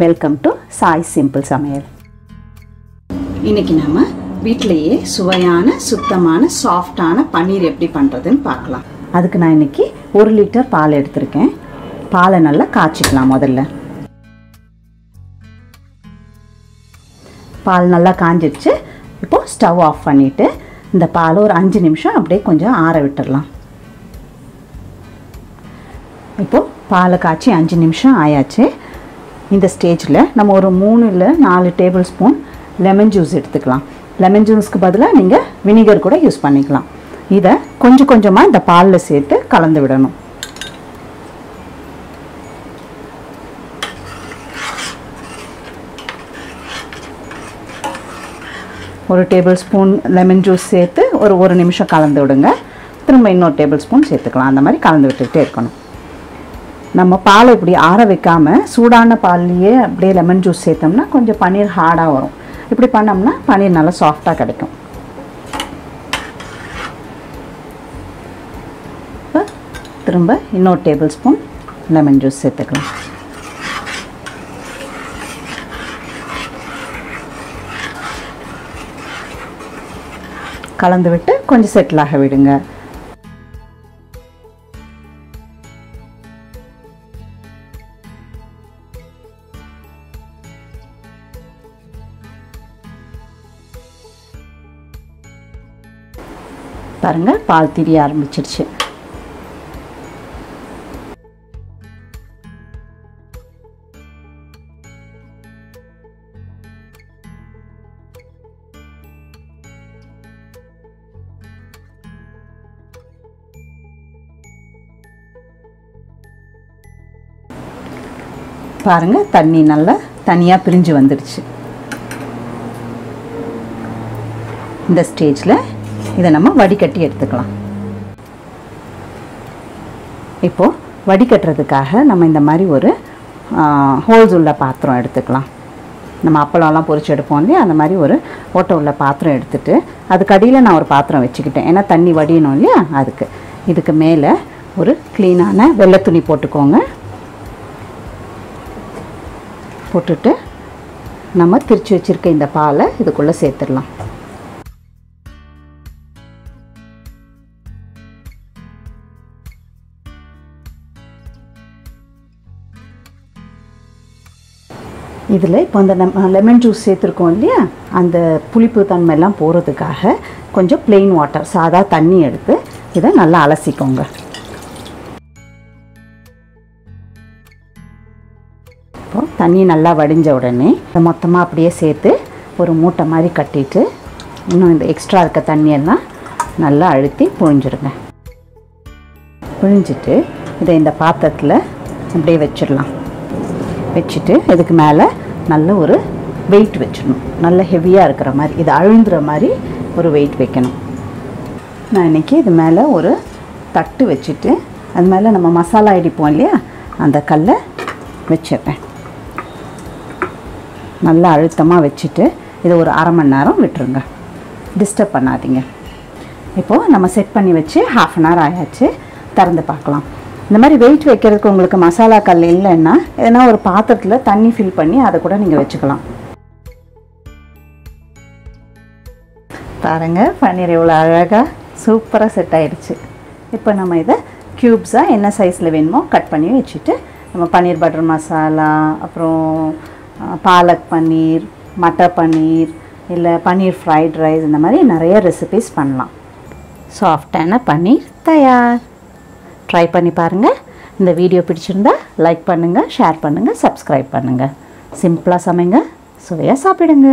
Welcome to Sai simple சமையல். இன்னைக்கு நாம வீட்டிலேயே சுவையான சுத்தமான சாஃப்டான பன்னீர் எப்படி பண்ணுறதுன்னு பார்க்கலாம். அதுக்கு நான் இன்னைக்கு 1 லிட்டர் பால் எடுத்திருக்கேன். பாலை நல்லா காய்ச்சிக்கலாம். முதல்ல பால் நல்லா காஞ்சிடுச்சு. இப்போது ஸ்டவ் ஆஃப் பண்ணிவிட்டு இந்த பால் ஒரு 5 நிமிஷம் அப்படியே கொஞ்சம் ஆற விட்டுடலாம். இப்போது பாலை காய்ச்சி 5 நிமிஷம் ஆயாச்சு. இந்த ஸ்டேஜில் நம்ம ஒரு 3 இல்லை 4 டேபிள் ஸ்பூன் லெமன் ஜூஸ் எடுத்துக்கலாம். லெமன் ஜூஸ்க்கு பதிலாக நீங்கள் வினிகர் கூட யூஸ் பண்ணிக்கலாம். இதை கொஞ்சம் கொஞ்சமாக இந்த பாலில் சேர்த்து கலந்து விடணும். ஒரு டேபிள் ஸ்பூன் லெமன் ஜூஸ் சேர்த்து ஒரு நிமிஷம் கலந்து விடுங்க. திரும்ப இன்னொரு டேபிள் ஸ்பூன் சேர்த்துக்கலாம். அந்த மாதிரி கலந்து விட்டுக்கிட்டே இருக்கணும். நம்ம பாலை இப்படி ஆற வைக்காமல் சூடான பால்லையே அப்படியே லெமன் ஜூஸ் சேர்த்தோம்னா கொஞ்சம் பன்னீர் ஹார்டாக வரும். இப்படி பண்ணோம்னா பன்னீர் நல்லா சாஃப்டாக கிடைக்கும். இப்போ திரும்ப இன்னொரு டேபிள் ஸ்பூன் லெமன் ஜூஸ் சேர்த்துக்கலாம். கலந்து விட்டு கொஞ்சம் செட்டில் ஆக விடுங்க. பாருங்க, பால் திரிய ஆரம்பிச்சிருச்சு. பாருங்க, தண்ணி நல்லா தனியாக பிரிஞ்சு வந்துடுச்சு. இந்த ஸ்டேஜில் இதை நம்ம வடிகட்டி எடுத்துக்கலாம். இப்போது வடிகட்டுறதுக்காக நம்ம இந்த மாதிரி ஒரு ஹோல்ஸ் உள்ள பாத்திரம் எடுத்துக்கலாம். நம்ம அப்பளம்லாம் பொரிச்சு எடுப்போம் இல்லையா, அந்த மாதிரி ஒரு ஓட்டை உள்ள பாத்திரம் எடுத்துகிட்டு அதுக்கு அடியில் நான் ஒரு பாத்திரம் வச்சுக்கிட்டேன். ஏன்னா தண்ணி வடியணும் இல்லையா, அதுக்கு. இதுக்கு மேலே ஒரு க்ளீனான வெள்ளை துணி போட்டுக்கோங்க. போட்டுட்டு நம்ம திரிச்சு வச்சுருக்க இந்த பாலை இதுக்குள்ளே சேர்த்துடலாம். இதில் இப்போ இந்த லெமன் ஜூஸ் சேர்த்துருக்கோம் இல்லையா, அந்த புளிப்பு தன்மையெல்லாம் போகிறதுக்காக கொஞ்சம் ப்ளெயின் வாட்டர், சாதா தண்ணி எடுத்து இதை நல்லா அலசிக்கோங்க. இப்போது தண்ணி நல்லா வடிஞ்ச உடனே இதை மொத்தமாக அப்படியே சேர்த்து ஒரு மூட்டை மாதிரி கட்டிட்டு இன்னும் இந்த எக்ஸ்ட்ரா இருக்க தண்ணியெல்லாம் நல்லா அழுத்தி புழிஞ்சிடுங்க. புழிஞ்சிட்டு இதை இந்த பாத்திரத்தில் அப்படியே வச்சிடலாம். வச்சுட்டு இதுக்கு மேலே நல்ல ஒரு வெயிட் வச்சிடணும். நல்ல ஹெவியாக இருக்கிற மாதிரி, இது அழுந்துற மாதிரி ஒரு வெயிட் வைக்கணும். நான் இன்றைக்கி இது மேலே ஒரு தட்டு வச்சுட்டு அது மேலே நம்ம மசாலா இடிப்போம் இல்லையா, அந்த கல்லை வச்சிடுறேன். நல்லா அழுத்தமாக வச்சுட்டு இதை ஒரு 1/2 மணி நேரம் விட்டுருங்க. டிஸ்டர்ப் பண்ணாதீங்க. இப்போது நம்ம செட் பண்ணி வச்சு 1/2 அன் ஹவர் ஆயாச்சு. திறந்து பார்க்கலாம். இந்த மாதிரி வெயிட் வைக்கிறதுக்கு உங்களுக்கு மசாலா கல் இல்லைன்னா எதனா ஒரு பாத்திரத்தில் தண்ணி ஃபில் பண்ணி அதை கூட நீங்கள் வச்சுக்கலாம். பாருங்கள், பன்னீர் எவ்வளோ அழகாக சூப்பராக செட் ஆகிடுச்சு. இப்போ நம்ம இதை க்யூப்ஸாக என்ன சைஸில் வேணுமோ கட் பண்ணி வச்சுட்டு நம்ம பன்னீர் பட்டர் மசாலா, அப்புறம் பாலக் பன்னீர், மட்டர் பன்னீர், இல்லை பன்னீர் ஃப்ரைட் ரைஸ், இந்த மாதிரி நிறைய ரெசிபீஸ் பண்ணலாம். சாஃப்டான பன்னீர் தயார். ட்ரை பண்ணி பாருங்கள். இந்த வீடியோ பிடிச்சிருந்தா லைக் பண்ணுங்கள், ஷேர் பண்ணுங்கள், சப்ஸ்கிரைப் பண்ணுங்கள். சிம்பிளாக சமைங்க, சுவையாக சாப்பிடுங்க.